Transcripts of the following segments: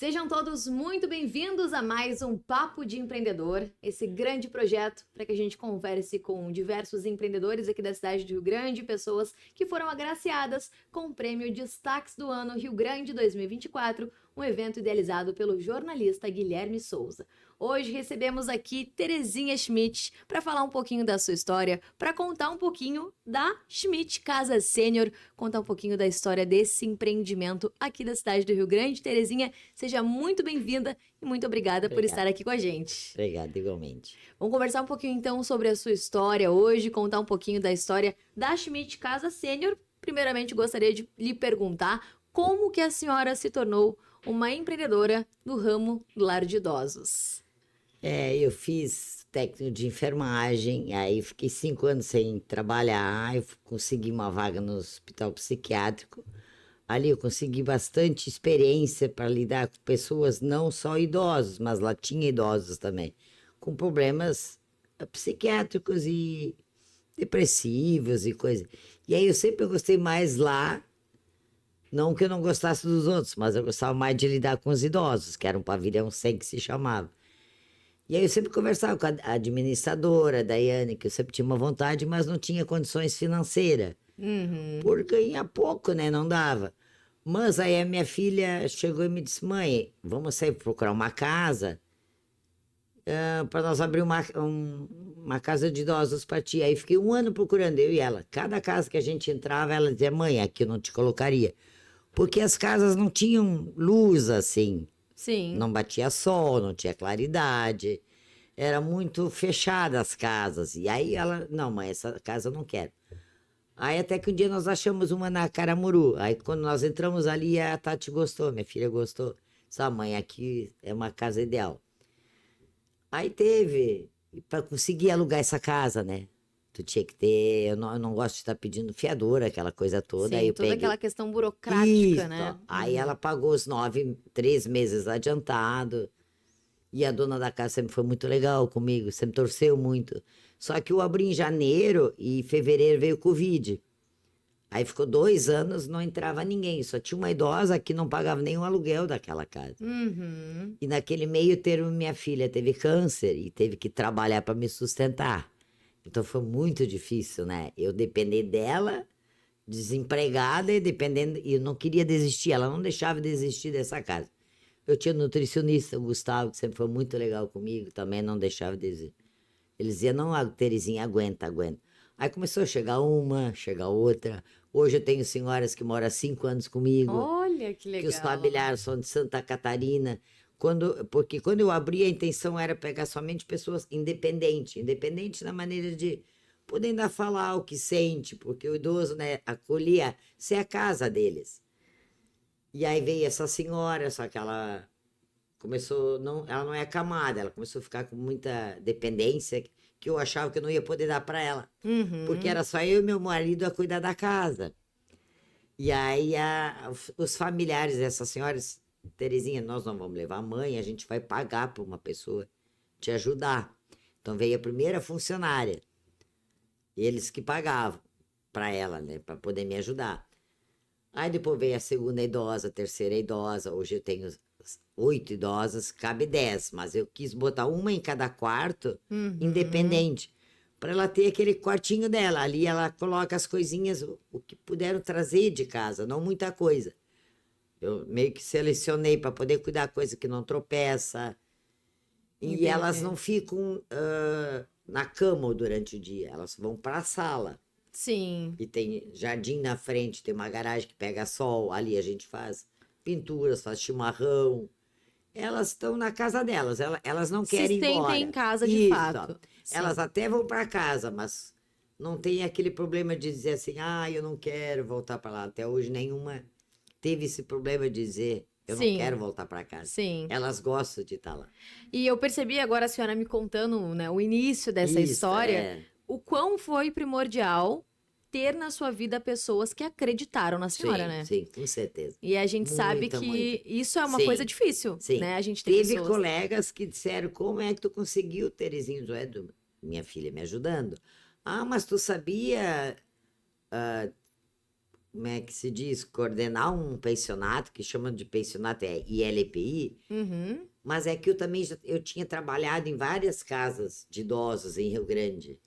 Sejam todos muito bem-vindos a mais um Papo de Empreendedor, esse grande projeto para que a gente converse com diversos empreendedores aqui da cidade de Rio Grande, pessoas que foram agraciadas com o prêmio Destaques do Ano Rio Grande 2024, um evento idealizado pelo jornalista Guilherme Souza. Hoje recebemos aqui Terezinha Schmidt para falar um pouquinho da sua história, para contar um pouquinho da Schmidt Casa Sênior, contar um pouquinho da história desse empreendimento aqui da cidade do Rio Grande. Terezinha, seja muito bem-vinda e muito obrigada por estar aqui com a gente. Obrigada, igualmente. Vamos conversar um pouquinho então sobre a sua história hoje, contar um pouquinho da história da Schmidt Casa Sênior. Primeiramente, gostaria de lhe perguntar como que a senhora se tornou uma empreendedora do ramo do lar de idosos. Eu fiz técnico de enfermagem, aí fiquei 5 anos sem trabalhar, eu consegui uma vaga no hospital psiquiátrico. Ali eu consegui bastante experiência para lidar com pessoas, não só idosos, mas lá tinha idosos também, com problemas psiquiátricos e depressivos e coisas. E aí eu sempre gostei mais lá, não que eu não gostasse dos outros, mas eu gostava mais de lidar com os idosos, que era um pavilhão 100 que se chamava. E aí eu sempre conversava com a administradora, a Daiane, que eu sempre tinha uma vontade, mas não tinha condições financeiras. Por ganhar pouco, né? Não dava. Mas aí a minha filha chegou e me disse, mãe, vamos sair procurar uma casa para nós abrir uma casa de idosos para ti. Aí fiquei 1 ano procurando, eu e ela. Cada casa que a gente entrava, ela dizia, mãe, aqui eu não te colocaria. Porque as casas não tinham luz assim. Sim. Não batia sol, não tinha claridade. Era muito fechada as casas. E aí ela, não, mãe, essa casa eu não quero. Aí até que um dia nós achamos uma na Caramuru. Aí quando nós entramos ali, a Tati gostou, minha filha gostou. Disse, mãe, aqui é uma casa ideal. Aí teve, para conseguir alugar essa casa, né? Tu tinha que ter, eu não gosto de estar pedindo fiador, aquela coisa toda. Sim, aí eu toda peguei, aquela questão burocrática, isso, né? Aí ela pagou os 3 meses adiantado. E a dona da casa sempre foi muito legal comigo, sempre torceu muito. Só que eu abri em janeiro e em fevereiro veio o Covid. Aí ficou 2 anos, não entrava ninguém. Só tinha uma idosa que não pagava nenhum aluguel daquela casa. E naquele meio termo, minha filha teve câncer e teve que trabalhar para me sustentar. Então foi muito difícil, né? Eu depender dela, desempregada, e eu não queria desistir. Ela não deixava eu desistir dessa casa. Eu tinha nutricionista, o Gustavo, que sempre foi muito legal comigo, também não deixava desistir. Eles diziam, não, Terezinha, aguenta, aguenta. Aí começou a chegar uma, chegar outra. Hoje eu tenho senhoras que moram há 5 anos comigo. Olha que Que os legal. familiares são de Santa Catarina. Porque quando eu abri, a intenção era pegar somente pessoas independentes na maneira de poder ainda falar o que sente, porque o idoso, né, acolhia, ser a casa deles. E aí veio essa senhora, só que ela começou, ela não é acamada, ela começou a ficar com muita dependência, que eu achava que eu não ia poder dar para ela, porque era só eu e meu marido a cuidar da casa. E aí os familiares dessas senhoras, Terezinha, nós não vamos levar a mãe, a gente vai pagar para uma pessoa te ajudar. Então veio a primeira funcionária, eles que pagavam para ela, né, para poder me ajudar. Aí depois veio a segunda idosa, a terceira idosa, hoje eu tenho 8 idosas, cabe 10, mas eu quis botar uma em cada quarto, independente, para ela ter aquele quartinho dela. Ali ela coloca as coisinhas, o que puderam trazer de casa, não muita coisa. Eu meio que selecionei para poder cuidar coisa que não tropeça. Entendi. E elas não ficam na cama durante o dia, elas vão para a sala. Sim. E tem jardim na frente, tem uma garagem que pega sol, ali a gente faz pinturas, faz chimarrão. Elas estão na casa delas, elas não querem ir embora. Se sentem em casa de Isso, fato. elas Sim. até vão para casa, mas não tem aquele problema de dizer assim, eu não quero voltar para lá. Até hoje nenhuma teve esse problema de dizer, eu não quero voltar para casa. Sim. Elas gostam de estar lá. E eu percebi agora a senhora me contando, né, o início dessa Isso, história, o quão foi primordial ter na sua vida pessoas que acreditaram na senhora, sim, né? sim, com certeza. E a gente sabe Muita, que muita. isso é uma Sim, coisa difícil, sim. né? A gente tem Teve pessoas... colegas que disseram, como é que tu conseguiu, Terezinha Zoedo, minha filha me ajudando? Mas tu sabia como é que se diz, coordenar um pensionato, que chamam de pensionato é ILPI, Uhum. mas é que eu também eu tinha trabalhado em várias casas de idosos em Rio Grande.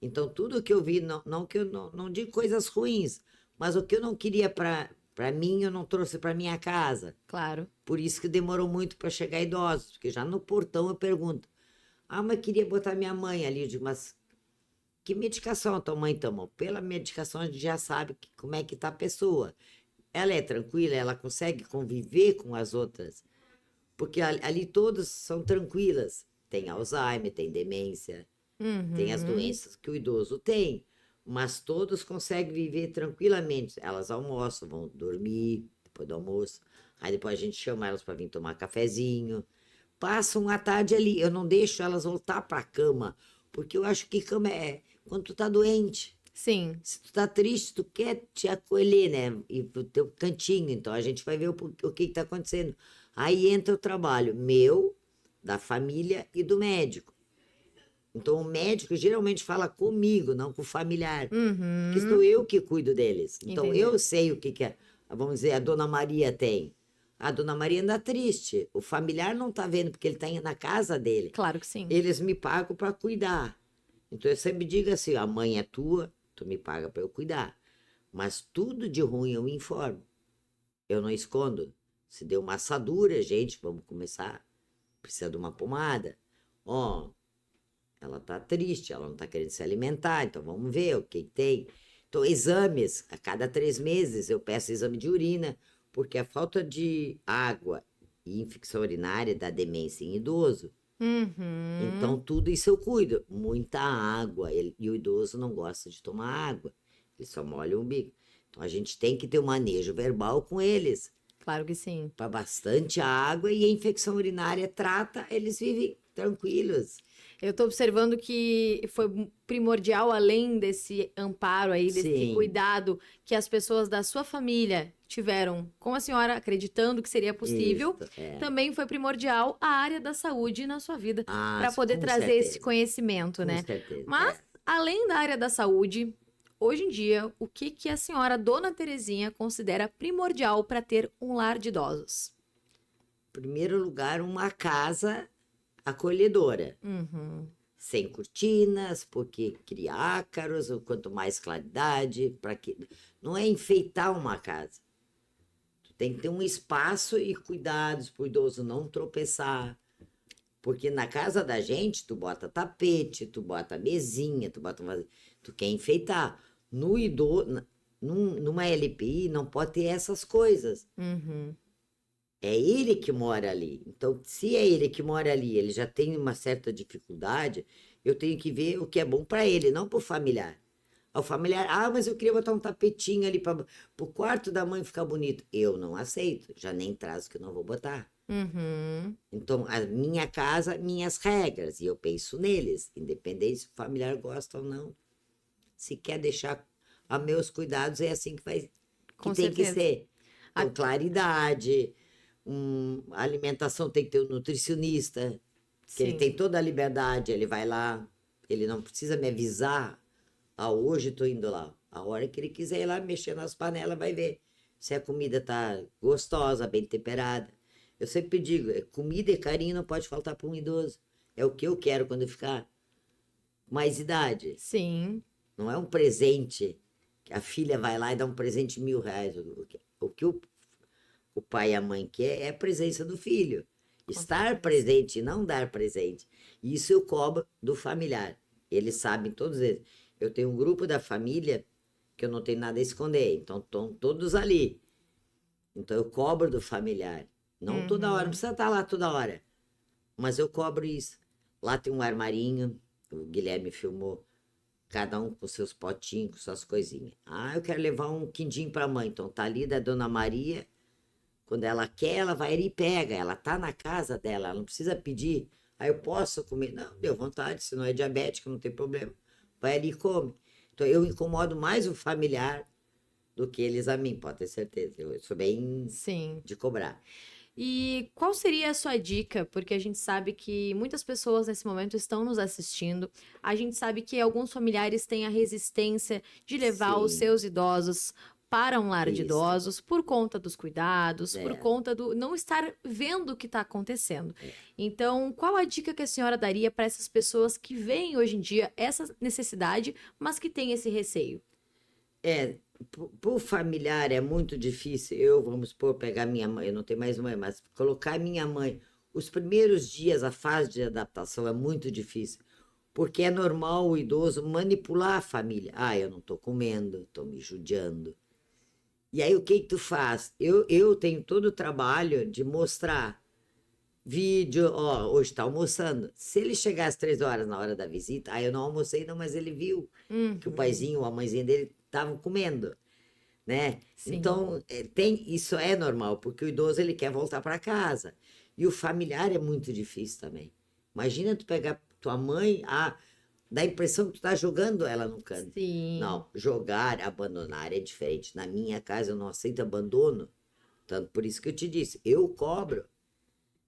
Então, tudo que eu vi, não que eu não digo coisas ruins, mas o que eu não queria para mim, eu não trouxe para minha casa. Claro. Por isso que demorou muito para chegar idosos, porque já no portão eu pergunto: ah, mas queria botar minha mãe ali. Eu digo, mas que medicação a tua mãe tomou? Pela medicação a gente já sabe como é que tá a pessoa. Ela é tranquila, ela consegue conviver com as outras, porque ali todas são tranquilas. Tem Alzheimer, tem demência, tem as Uhum. doenças que o idoso tem, mas todos conseguem viver tranquilamente. Elas almoçam, vão dormir depois do almoço, aí depois a gente chama elas para vir tomar cafezinho, passam a tarde ali. Eu não deixo elas voltar para a cama, porque eu acho que cama é quando tu tá doente. Sim. Se tu tá triste, tu quer te acolher, né? E pro teu cantinho. Então a gente vai ver o que que tá acontecendo. Aí entra o trabalho meu, da família e do médico. Então o médico geralmente fala comigo, não com o familiar, porque sou Uhum. eu que cuido deles. Então eu Entender. sei o que que é, vamos dizer, a dona Maria tem. A dona Maria anda triste. O familiar não tá vendo porque ele tá na casa dele. Claro que sim. Eles me pagam para cuidar. Então eu sempre digo assim: a mãe é tua, tu me paga para eu cuidar. Mas tudo de ruim eu informo. Eu não escondo. Se deu uma assadura, gente, vamos começar. Precisa de uma pomada. Ó, ela tá triste, ela não tá querendo se alimentar, então vamos ver o que tem. Então, exames, a cada 3 meses eu peço exame de urina, porque a falta de água e infecção urinária dá demência em idoso. Então, Uhum. tudo isso eu cuido. Muita água. E o idoso não gosta de tomar água. Ele só molha o umbigo. Então, a gente tem que ter um manejo verbal com eles. Claro que sim. Para bastante água e a infecção urinária trata, eles vivem tranquilos. Eu estou observando que foi primordial, além desse amparo aí, desse Sim, cuidado que as pessoas da sua família tiveram com a senhora, acreditando que seria isso, possível, é. também foi primordial a área da saúde na sua vida, Ah, para poder com trazer esse certeza, conhecimento, com né? certeza. Mas, É. além da área da saúde, hoje em dia, o que que a senhora, Dona Terezinha, considera primordial para ter um lar de idosos? Primeiro lugar, uma casa acolhedora, Uhum. sem cortinas, porque cria ácaros, ou quanto mais claridade, para que não é enfeitar uma casa. Tu tem que ter um espaço e cuidados para o idoso não tropeçar. Porque na casa da gente, tu bota tapete, tu bota mesinha, tu quer enfeitar. No idoso, numa LPI não pode ter essas coisas. Uhum. É ele que mora ali. Então, se é ele que mora ali, ele já tem uma certa dificuldade, eu tenho que ver o que é bom para ele, não para o familiar. Ao familiar, ah, mas eu queria botar um tapetinho ali para o quarto da mãe ficar bonito. Eu não aceito, já nem traz que eu não vou botar. Uhum. Então, a minha casa, minhas regras, e eu penso neles, independente se o familiar gosta ou não. Se quer deixar a meus cuidados, é assim que Com tem que certeza. ser. A- Então, claridade, a alimentação tem que ter um nutricionista, que ele tem Sim. toda a liberdade, ele vai lá, ele não precisa me avisar, ah, hoje estou indo lá. A hora que ele quiser ir lá mexer nas panelas, vai ver se a comida tá gostosa, bem temperada. Eu sempre digo, comida e carinho não pode faltar para um idoso. É o que eu quero quando eu ficar com mais idade. Sim. Não é um presente que a filha vai lá e dá um presente de R$ 1.000. O pai e a mãe quer é a presença do filho. Com Estar certeza. presente e não dar presente. Isso eu cobro do familiar. Eles sabem, todos eles. Eu tenho um grupo da família que eu não tenho nada a esconder. Então, estão todos ali. Então, eu cobro do familiar. Não toda hora, não Uhum. precisa estar lá toda hora. Mas eu cobro isso. Lá tem um armarinho, o Guilherme filmou, cada um com seus potinhos, com suas coisinhas. Ah, eu quero levar um quindim para a mãe. Então, tá ali da Dona Maria. Quando ela quer, ela vai ali e pega. Ela tá na casa dela, ela não precisa pedir. Aí eu posso comer? Não, deu vontade, se não é diabético, não tem problema. Vai ali e come. Então eu incomodo mais o familiar do que eles a mim, pode ter certeza. Eu sou bem Sim. de cobrar. E qual seria a sua dica? Porque a gente sabe que muitas pessoas nesse momento estão nos assistindo. A gente sabe que alguns familiares têm a resistência de levar os Sim, seus idosos para um lar de Isso. idosos por conta dos cuidados, por É. conta do não estar vendo o que está acontecendo. É. Então, qual a dica que a senhora daria para essas pessoas que veem hoje em dia essa necessidade, mas que têm esse receio? Por familiar é muito difícil. Vamos supor, pegar minha mãe, eu não tenho mais mãe, mas colocar minha mãe. Os primeiros dias, a fase de adaptação é muito difícil, porque é normal o idoso manipular a família. Ah, eu não tô comendo, tô me judiando. E aí o que que tu faz? Eu tenho todo o trabalho de mostrar vídeo, ó, hoje tá almoçando. Se ele chegar às 3 horas na hora da visita, eu não almocei não, mas ele viu que o paizinho ou a mãezinha dele estavam comendo, né? Sim. Então, isso é normal, porque o idoso ele quer voltar para casa. E o familiar é muito difícil também. Imagina tu pegar tua mãe, dá a impressão que tu tá jogando ela no canto. Sim. Não, jogar, abandonar é diferente. Na minha casa eu não aceito abandono. Tanto por isso que eu te disse, eu cobro.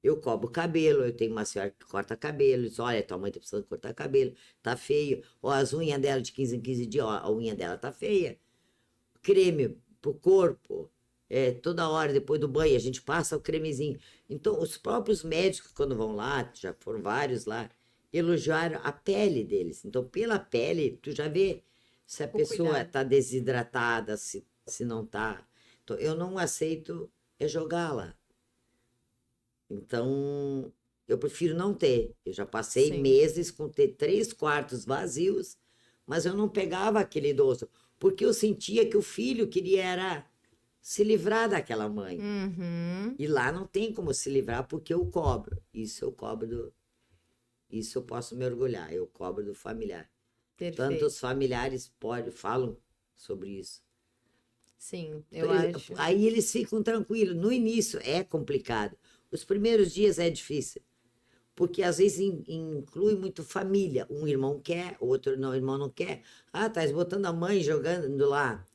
Eu cobro cabelo, eu tenho uma senhora que corta cabelo, diz, olha, tua mãe tá precisando cortar cabelo, tá feio. Ó, as unhas dela de 15 em 15 dias, ó, a unha dela tá feia. Creme pro corpo, toda hora depois do banho a gente passa o cremezinho. Então, os próprios médicos, quando vão lá, já foram vários lá, elogiaram a pele deles. Então, pela pele, tu já vê se a pessoa cuidado. tá desidratada, se não tá. Então, eu não aceito jogá-la. Então, eu prefiro não ter. Eu já passei Sim. meses com ter 3 quartos vazios, mas eu não pegava aquele idoso, porque eu sentia que o filho queria era se livrar daquela mãe. Uhum. E lá não tem como se livrar porque eu cobro. Isso eu cobro Isso eu posso me orgulhar, eu cobro do familiar. Tanto Perfeito. os familiares falam sobre isso. Sim, eu Por exemplo, acho. aí eles ficam tranquilos. No início é complicado. Os primeiros dias é difícil. Porque às vezes inclui muito família. Um irmão quer, o outro não, irmão não quer. Ah, tá botando a mãe jogando lá.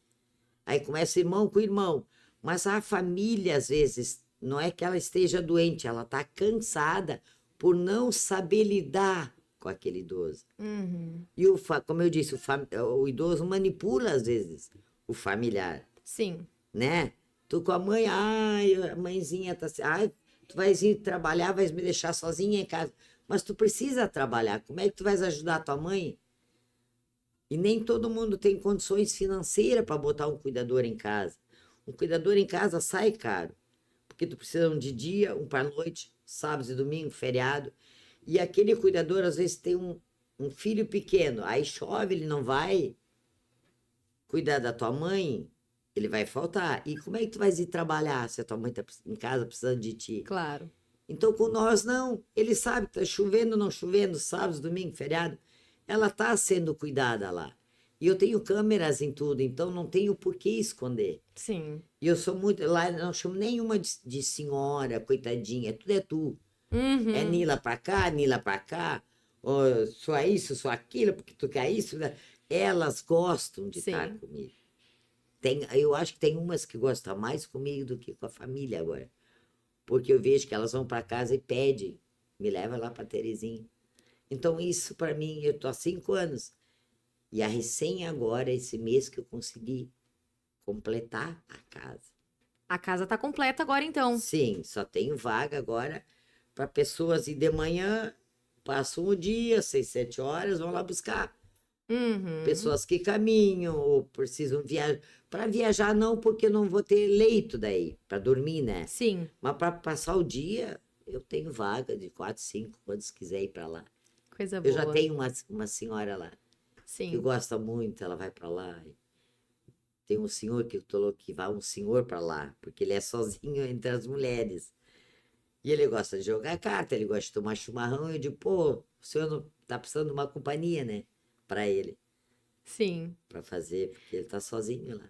Aí começa irmão com irmão. Mas a família, às vezes, não é que ela esteja doente, ela está cansada por não saber lidar com aquele idoso. Uhum. E como eu disse, o idoso manipula, às vezes, o familiar, Sim. né? Tu com a mãe, ai, a mãezinha tá assim, ai, tu vais ir trabalhar, vais me deixar sozinha em casa. Mas tu precisa trabalhar, como é que tu vais ajudar a tua mãe? E nem todo mundo tem condições financeiras para botar um cuidador em casa. Um cuidador em casa sai caro, porque tu precisa um de dia, um para noite, sábado e domingo, feriado. E aquele cuidador, às vezes, tem um filho pequeno, aí chove, ele não vai cuidar da tua mãe, ele vai faltar. E como é que tu vais ir trabalhar se a tua mãe está em casa precisando de ti? Claro. Então, com nós, não. Ele sabe que está chovendo, não chovendo, sábado, domingo, feriado. Ela está sendo cuidada lá. E eu tenho câmeras em tudo, então não tenho por que esconder. Sim. E eu sou muito. Lá não chamo nenhuma de senhora, coitadinha, tudo é tu. É Uhum. Nila pra cá, Nila pra cá, ou só isso, só aquilo, porque tu quer isso. Né? Elas gostam de estar Sim. comigo. Eu acho que tem umas que gostam mais comigo do que com a família agora. Porque eu vejo que elas vão para casa e pedem, me leva lá para Terezinha. Então, isso para mim, eu tô há 5 anos. E a recém agora, esse mês que eu consegui completar a casa. A casa tá completa agora, então. Sim, só tenho vaga agora para pessoas ir de manhã, passam o dia, 6, 7 horas, vão lá buscar. Uhum. Pessoas que caminham ou precisam viajar. Para viajar, não, porque eu não vou ter leito daí, para dormir, né? Sim. Mas para passar o dia, eu tenho vaga de 4, 5, quando quiser ir para lá. Coisa Eu já boa. tenho uma senhora lá que Sim. gosta muito, ela vai para lá. Tem um senhor que eu tô louco que vai um senhor para lá, porque ele é sozinho entre as mulheres. E ele gosta de jogar carta, ele gosta de tomar chimarrão. Eu digo, pô, o senhor não tá precisando de uma companhia, né? Para ele, Sim. para fazer, porque ele tá sozinho lá.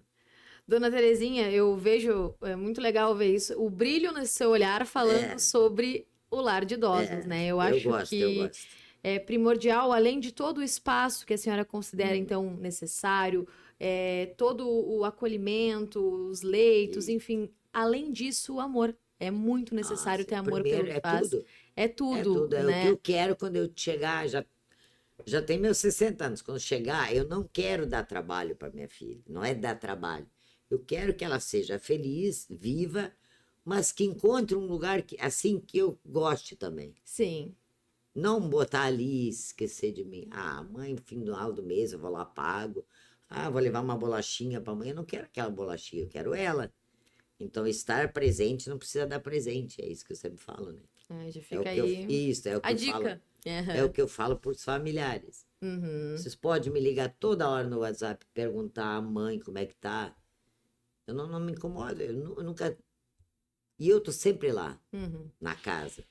Dona Terezinha, eu vejo, é muito legal ver isso, o brilho no seu olhar falando sobre o lar de idosos, né? Eu acho eu que gosto. é primordial, além de todo o espaço que a senhora considera, então, necessário, todo o acolhimento, os leitos, enfim, além disso, o amor. É muito necessário Nossa, ter amor primeiro pelo é faz. tudo. É É tudo, tudo. É o que né? eu quero quando eu chegar, já tem meus 60 anos. Quando chegar, eu não quero dar trabalho para minha filha. Não é dar trabalho. Eu quero que ela seja feliz, viva, mas que encontre um lugar assim que eu goste também. Sim. Não botar ali e esquecer de mim. Ah, mãe, final do mês eu vou lá, pago. Ah, vou levar uma bolachinha para mãe. Eu não quero aquela bolachinha, eu quero ela. Então, estar presente não precisa dar presente. É isso que eu sempre falo, né? Já É o fica que eu, aí isso, é o a que eu falo. dica. É o Aham. que eu falo para os familiares. Uhum. Vocês podem me ligar toda hora no WhatsApp, perguntar à mãe como é que tá. Eu não me incomodo, eu nunca. E eu tô sempre lá, Uhum. na casa.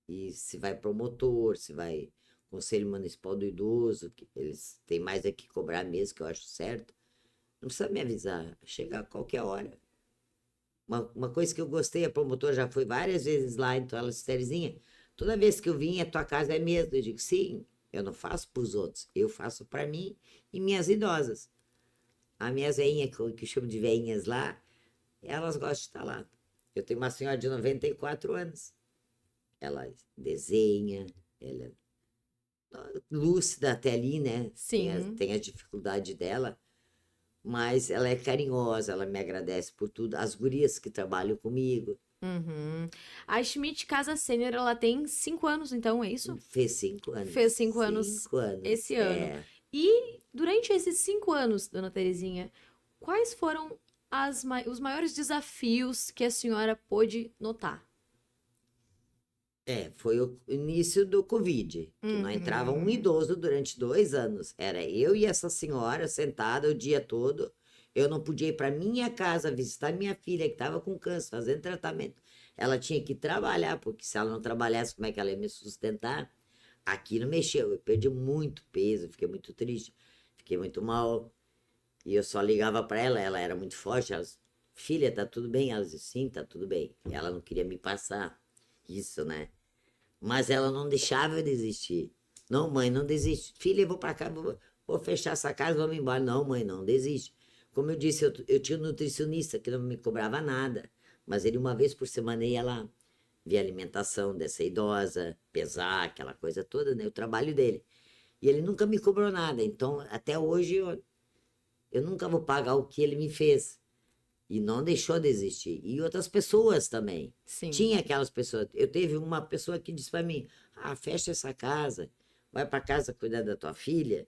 E se vai promotor, se vai Conselho Municipal do Idoso, que eles têm mais é que cobrar mesmo, que eu acho certo. Não precisa me avisar, chegar a qualquer hora. Uma coisa que eu gostei, a promotora já foi várias vezes lá, então ela disse, Terezinha, toda vez que eu vim, a tua casa é mesmo. Eu digo, sim, eu não faço para os outros, eu faço para mim e minhas idosas. As minhas veinhas, que eu chamo de veinhas lá, elas gostam de estar lá. Eu tenho uma senhora de 94 anos. Ela desenha, ela é lúcida até ali, né? Sim. Tem a dificuldade dela, mas ela é carinhosa, ela me agradece por tudo. As gurias que trabalham comigo, Uhum. A Schmidt Casa Sênior, ela tem 5 anos, então, é isso? fez 5 anos. Fez 5 anos 5 anos, esse ano. é. E durante esses 5 anos, dona Terezinha, quais foram os maiores desafios que a senhora pôde notar? É, foi o início do Covid, que não entrava um Uhum. idoso durante 2 anos. Era eu e essa senhora sentada o dia todo. Eu não podia ir para minha casa visitar minha filha, que estava com câncer, fazendo tratamento. Ela tinha que trabalhar, porque se ela não trabalhasse, como é que ela ia me sustentar? Aquilo mexeu. Eu perdi muito peso, fiquei muito triste, fiquei muito mal. E eu só ligava para ela, ela era muito forte. Ela disse, filha, tá tudo bem? Ela disse, sim, tá tudo bem. Ela não queria me passar isso, né? Mas ela não deixava eu desistir. Não, mãe, não desiste. Filha, eu vou para cá, vou fechar essa casa, vamos embora. Não, mãe, não desiste. Como eu disse, eu tinha um nutricionista que não me cobrava nada, mas ele uma vez por semana ia lá ver a alimentação dessa idosa, pesar, aquela coisa toda, né? O trabalho dele. E ele nunca me cobrou nada. Então, até hoje, eu nunca vou pagar o que ele me fez. E não deixou de existir. E outras pessoas também. Sim. Tinha aquelas pessoas. Eu teve uma pessoa que disse para mim: ah, fecha essa casa, vai para casa cuidar da tua filha.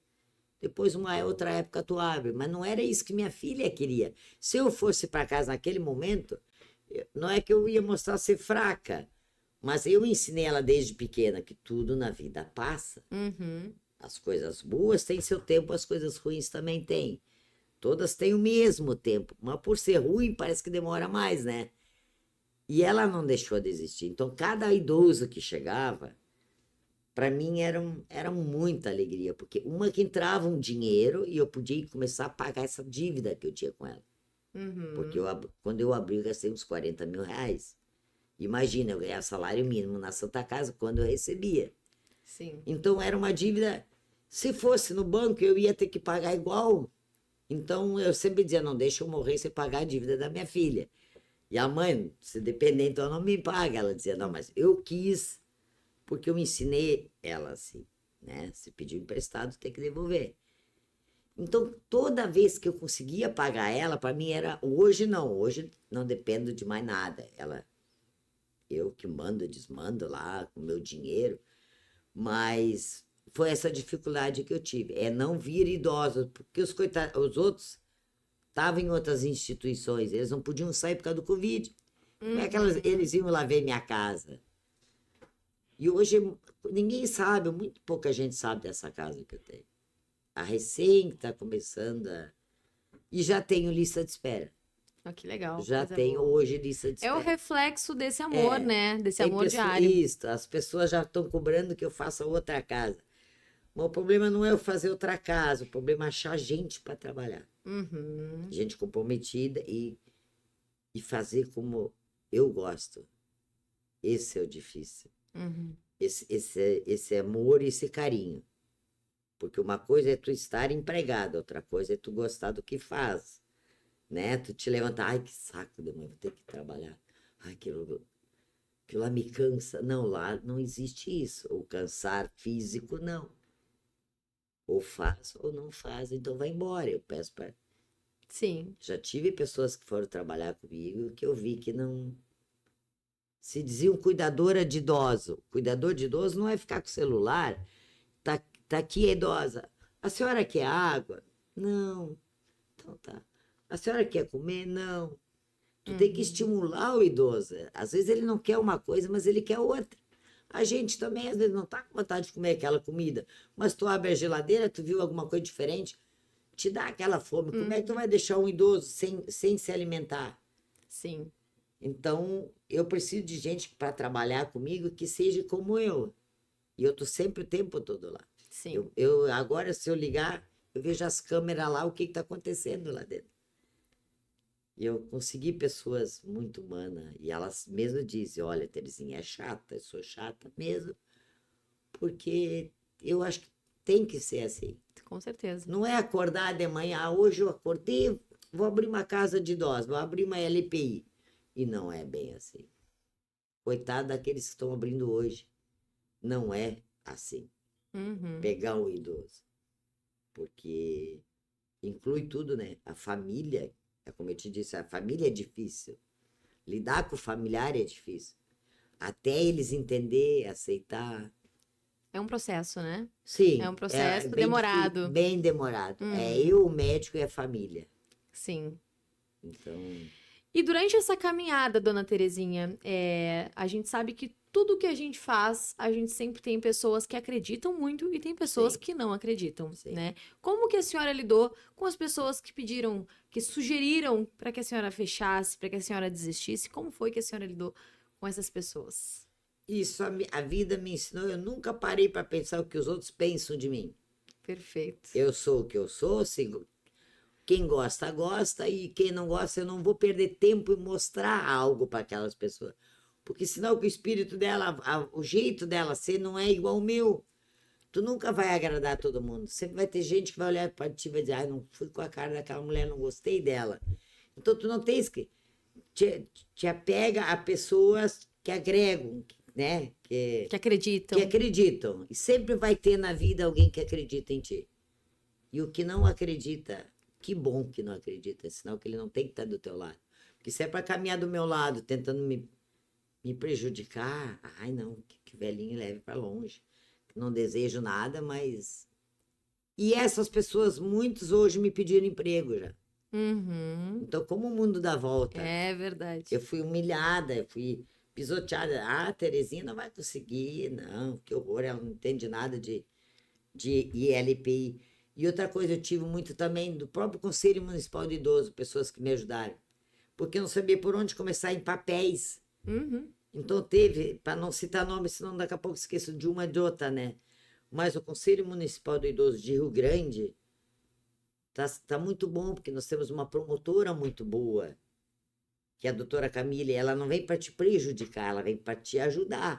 Depois, uma outra época, tu abre. Mas não era isso que minha filha queria. Se eu fosse para casa naquele momento, não é que eu ia mostrar ser fraca, mas eu ensinei ela desde pequena que tudo na vida passa. Uhum. As coisas boas têm seu tempo, as coisas ruins também têm. Todas têm o mesmo tempo, mas por ser ruim parece que demora mais, né? E ela não deixou de existir. Então, cada idoso que chegava, para mim era muita alegria, porque uma que entrava um dinheiro e eu podia começar a pagar essa dívida que eu tinha com ela. Porque Uhum. quando eu abri, eu gastei uns 40 mil reais. Imagina, eu ganhava salário mínimo na Santa Casa quando eu recebia. Sim. Então, era uma dívida. Se fosse no banco, eu ia ter que pagar igual. Então, eu sempre dizia: não, deixa eu morrer sem pagar a dívida da minha filha. E a mãe, se depender, então não me paga. Ela dizia, não, mas eu quis, porque eu ensinei ela assim, né? Se pediu emprestado, tem que devolver. Então, toda vez que eu conseguia pagar ela, para mim era, hoje não dependo de mais nada. Eu que mando, desmando lá com o meu dinheiro, mas foi essa dificuldade que eu tive, é não vir idosos, porque os outros estavam em outras instituições, eles não podiam sair por causa do Covid. Como é que Uhum. eles iam lá ver minha casa? E hoje ninguém sabe, muito pouca gente sabe dessa casa que eu tenho. A recém está começando e já tenho lista de espera. Ah, que legal, Já coisa tenho boa. hoje lista de É o espera. reflexo desse amor, É, né? Desse tem amor pessoas, diário. isso, as pessoas já estão cobrando que eu faça outra casa. Mas o problema não é eu fazer outra casa, o problema é achar gente para trabalhar. Uhum. Gente comprometida e fazer como eu gosto. Esse é o difícil. Uhum. Esse amor e esse carinho. Porque uma coisa é tu estar empregado, outra coisa é tu gostar do que faz, né? Tu te levantar, ai que saco de manhã, vou ter que trabalhar. Ai, aquilo lá me cansa. Não, lá não existe isso. O cansar físico, não. Ou faz ou não faz, então vai embora. Eu peço para Sim. Já tive pessoas que foram trabalhar comigo que eu vi que não se diziam cuidadora de idoso. Cuidador de idoso não é ficar com o celular. Tá aqui a idosa. A senhora quer água? Não. Então tá. A senhora quer comer? Não. Tu tem que estimular o idoso. Às vezes ele não quer uma coisa, mas ele quer outra. A gente também, às vezes, não tá com vontade de comer aquela comida, mas tu abre a geladeira, tu viu alguma coisa diferente, te dá aquela fome. Como é que tu vai deixar um idoso sem se alimentar? Sim. Então, eu preciso de gente para trabalhar comigo que seja como eu. E eu tô sempre o tempo todo lá. Sim. Agora, se eu ligar, eu vejo as câmeras lá, o que está acontecendo lá dentro. E eu consegui pessoas muito humanas, e elas mesmo dizem, olha, Terezinha, é chata, eu sou chata mesmo, porque eu acho que tem que ser assim. Com certeza. Não é acordar de manhã, hoje eu acordei, vou abrir uma casa de idosos, vou abrir uma LPI. E não é bem assim. Coitado daqueles que estão abrindo hoje. Não é assim. Pegar um idoso. Porque inclui tudo, né? A família, é como eu te disse, a família é difícil. Lidar com o familiar é difícil. Até eles entender, aceitar. É um processo, né? Sim, É um processo bem demorado. bem demorado. É eu, o médico e a família. Sim. Então, E durante essa caminhada, dona Terezinha, a gente sabe que tudo que a gente faz, a gente sempre tem pessoas que acreditam muito e tem pessoas Sim. que não acreditam, Sim. né? Como que a senhora lidou com as pessoas que pediram, que sugeriram para que a senhora fechasse, para que a senhora desistisse? Como foi que a senhora lidou com essas pessoas? isso a vida me ensinou. Eu nunca parei para pensar o que os outros pensam de mim. Perfeito. Eu sou o que eu sou, sigo. Quem gosta, gosta, e quem não gosta, eu não vou perder tempo em mostrar algo para aquelas pessoas. Porque senão o espírito dela, o jeito dela ser não é igual ao meu. Tu nunca vai agradar todo mundo. Sempre vai ter gente que vai olhar para ti e vai dizer, ah, não fui com a cara daquela mulher, não gostei dela. Então tu não tens que te apega a pessoas que agregam, né? Que acreditam. Que acreditam. E sempre vai ter na vida alguém que acredita em ti. E o que não acredita, que bom que não acredita, sinal que ele não tem que estar do teu lado. Porque se é para caminhar do meu lado, tentando me prejudicar, ai não, que velhinho leve para longe. Não desejo nada, mas. E essas pessoas, muitos hoje me pediram emprego já. Então, como o mundo dá volta, É verdade. eu fui humilhada, eu fui pisoteada. Ah, Terezinha não vai conseguir, não, que horror, ela não entende nada de ILPI. E outra coisa, eu tive muito também do próprio Conselho Municipal de Idoso, pessoas que me ajudaram. Porque eu não sabia por onde começar em papéis. Então teve, para não citar nome, senão daqui a pouco esqueço de uma de outra, né? Mas o Conselho Municipal do Idoso de Rio Grande tá muito bom, porque nós temos uma promotora muito boa, que é a doutora Camille. Ela não vem para te prejudicar, ela vem para te ajudar.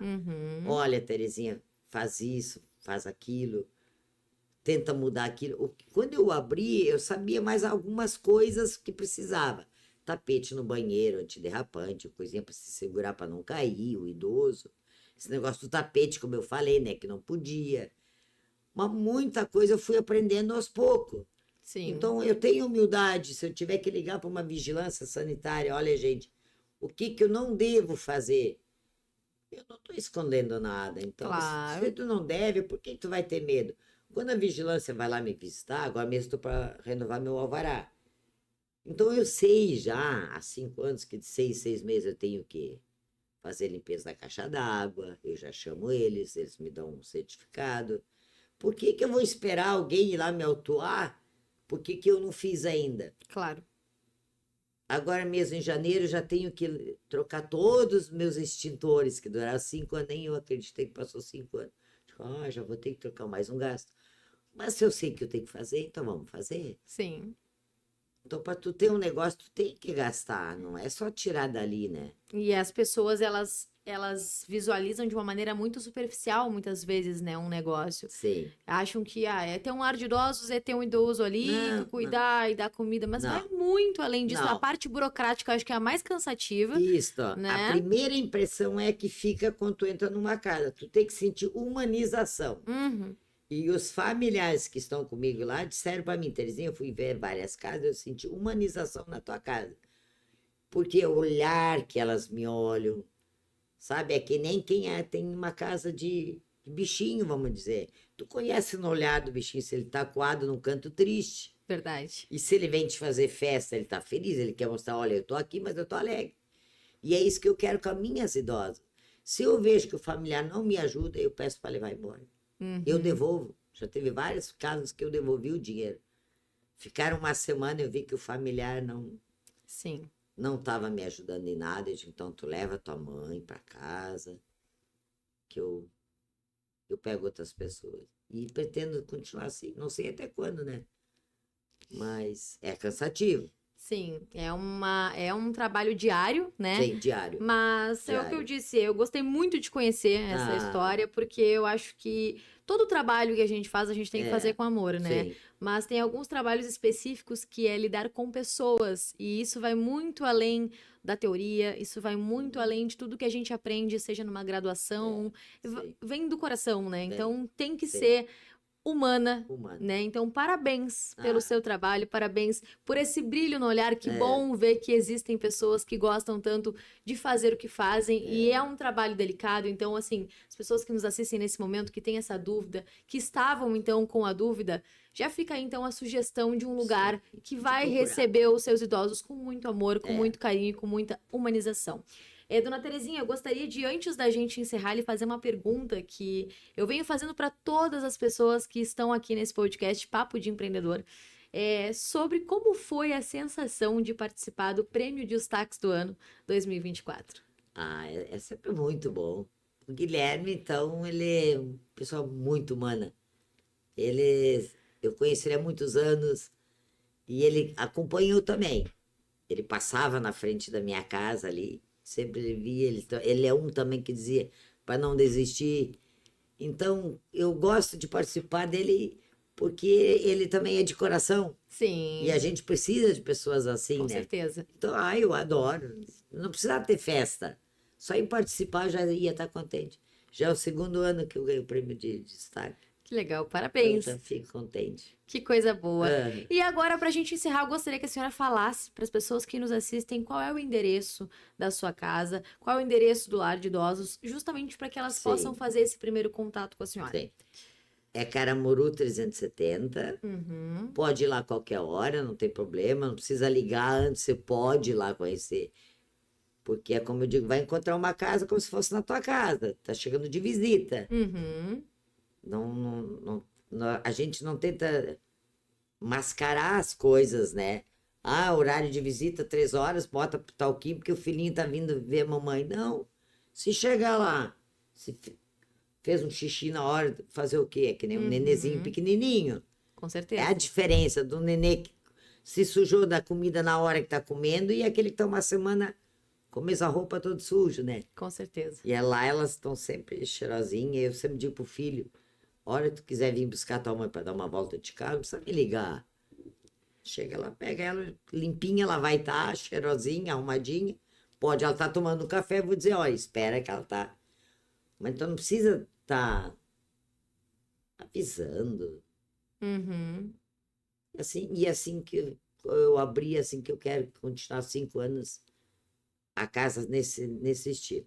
Olha, Terezinha, faz isso, faz aquilo, tenta mudar aquilo. Quando eu abri, eu sabia mais algumas coisas que precisava. Tapete no banheiro, antiderrapante, coisinha para se segurar para não cair, o idoso. Esse negócio do tapete, como eu falei, né, que não podia. Mas muita coisa eu fui aprendendo aos poucos. Sim. Então, eu tenho humildade. Se eu tiver que ligar para uma vigilância sanitária, olha, gente, o que eu não devo fazer? Eu não estou escondendo nada. Então, Claro. se tu não deve, por que tu vai ter medo? Quando a vigilância vai lá me visitar, agora mesmo estou para renovar meu alvará. Então, eu sei já, há 5 anos, que de 6 meses eu tenho que fazer limpeza da caixa d'água, eu já chamo eles me dão um certificado. Por que eu vou esperar alguém ir lá me autuar? Por que eu não fiz ainda? Claro. Agora mesmo, em janeiro, já tenho que trocar todos os meus extintores, que duraram 5 anos, nem eu acreditei que passou 5 anos. Já vou ter que trocar mais um gasto. Mas se eu sei que eu tenho que fazer, então vamos fazer. Sim. Então, para tu ter um negócio, tu tem que gastar, não é só tirar dali, né? E as pessoas, elas visualizam de uma maneira muito superficial, muitas vezes, né, um negócio. Sim. Acham que é ter um lar de idosos, é ter um idoso ali, Não, cuidar e dar comida, mas vai muito além disso. A Não. parte burocrática, eu acho que é a mais cansativa. Isso, ó. Né? A primeira impressão é que fica quando tu entra numa casa. Tu tem que sentir humanização. E os familiares que estão comigo lá disseram para mim, Terezinha, eu fui ver várias casas, eu senti humanização na tua casa. Porque o olhar que elas me olham, sabe? É que nem quem tem uma casa de bichinho, vamos dizer. Tu conhece no olhar do bichinho se ele tá coado num canto triste. Verdade. E se ele vem te fazer festa, ele tá feliz, ele quer mostrar, olha, eu tô aqui, mas eu tô alegre. E é isso que eu quero com as minhas idosas. Se eu vejo que o familiar não me ajuda, eu peço para levar embora. Eu devolvo. Já teve vários casos que eu devolvi o dinheiro. Ficaram uma semana, eu vi que o familiar Sim. não estava me ajudando em nada. Eu disse, então tu leva tua mãe para casa, que eu pego outras pessoas. E pretendo continuar assim. Não sei até quando, né? Mas é cansativo. Sim, é um trabalho diário, né? Sim, diário. Mas é o que eu disse, eu gostei muito de conhecer essa história, porque eu acho que todo trabalho que a gente faz, a gente tem que fazer com amor, né? Sim. Mas tem alguns trabalhos específicos que é lidar com pessoas, e isso vai muito além da teoria, isso vai muito além de tudo que a gente aprende, seja numa graduação, Sim. vem do coração, né? Então tem que Sim. ser humana, Humano. né? Então, parabéns pelo seu trabalho, parabéns por esse brilho no olhar. Que bom ver que existem pessoas que gostam tanto de fazer o que fazem. E é um trabalho delicado. Então, assim, as pessoas que nos assistem nesse momento, que têm essa dúvida, que estavam, então, com a dúvida, já fica aí, então, a sugestão de um lugar que vai procurar. receber os seus idosos com muito amor, com muito carinho e com muita humanização. Dona Terezinha, eu gostaria de, antes da gente encerrar, lhe fazer uma pergunta que eu venho fazendo para todas as pessoas que estão aqui nesse podcast Papo de Empreendedor, sobre como foi a sensação de participar do Prêmio de Destaques do Ano 2024. É sempre muito bom. O Guilherme, então, ele é uma pessoa muito humana. Eu conheci ele há muitos anos e ele acompanhou também. Ele passava na frente da minha casa ali, sempre via, ele é um também que dizia para não desistir. Então, eu gosto de participar dele porque ele também é de coração. Sim. E a gente precisa de pessoas assim, Com né? certeza. Então, eu adoro. Não precisa ter festa. Só em participar já ia estar contente. Já é o segundo ano que eu ganhei o prêmio de destaque. Que legal, parabéns. Eu já fico contente. Que coisa boa. E agora, para a gente encerrar, eu gostaria que a senhora falasse para as pessoas que nos assistem qual é o endereço da sua casa, qual é o endereço do lar de idosos, justamente para que elas possam fazer esse primeiro contato com a senhora. Sim. É Caramuru 370. Pode ir lá a qualquer hora, não tem problema. Não precisa ligar antes, você pode ir lá conhecer. Porque é como eu digo, vai encontrar uma casa como se fosse na tua casa. Tá chegando de visita. A gente não tenta mascarar as coisas, né? Horário de visita, 3 horas, bota pro talquinho porque o filhinho tá vindo ver a mamãe. Não. Se chegar lá, se fez um xixi na hora, fazer o quê? É que nem um nenezinho pequenininho. Com certeza. É a diferença do nenê que se sujou da comida na hora que tá comendo e aquele que tá uma semana com a mesma roupa todo sujo, né? Com certeza. E lá elas estão sempre cheirosinhas. Eu sempre digo pro filho, hora que tu quiser vir buscar tua mãe para dar uma volta de carro, não precisa me ligar. Chega lá, pega ela limpinha, ela vai estar cheirosinha, arrumadinha. Pode ela estar tomando um café, eu vou dizer, olha, espera que ela tá. Mas então não precisa estar avisando. Assim que eu abri, assim que eu quero continuar 5 anos a casa nesse estilo.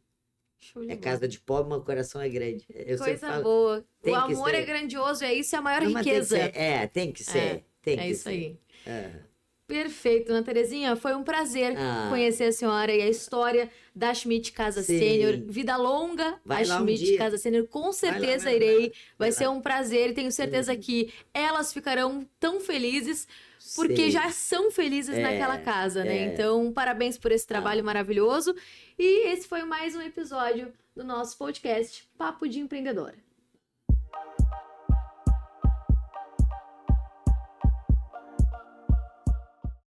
É casa de pobre, mas o coração é grande. Eu Coisa boa. O tem que amor ser. é grandioso, é isso, é a maior Não, mas riqueza. tem que ser. Tem É que isso ser. aí. É. Perfeito, Dona Terezinha. Foi um prazer conhecer a senhora e a história da Schmidt Casa Sim. Sênior. Vida longa, Vai a lá um Schmidt dia. Casa Sênior. Com certeza vai lá. irei. Vai Vai ser lá. um prazer e tenho certeza que elas ficarão tão felizes porque Sim. já são felizes naquela casa, né? Então, parabéns por esse trabalho maravilhoso. E esse foi mais um episódio do nosso podcast Papo de Empreendedor.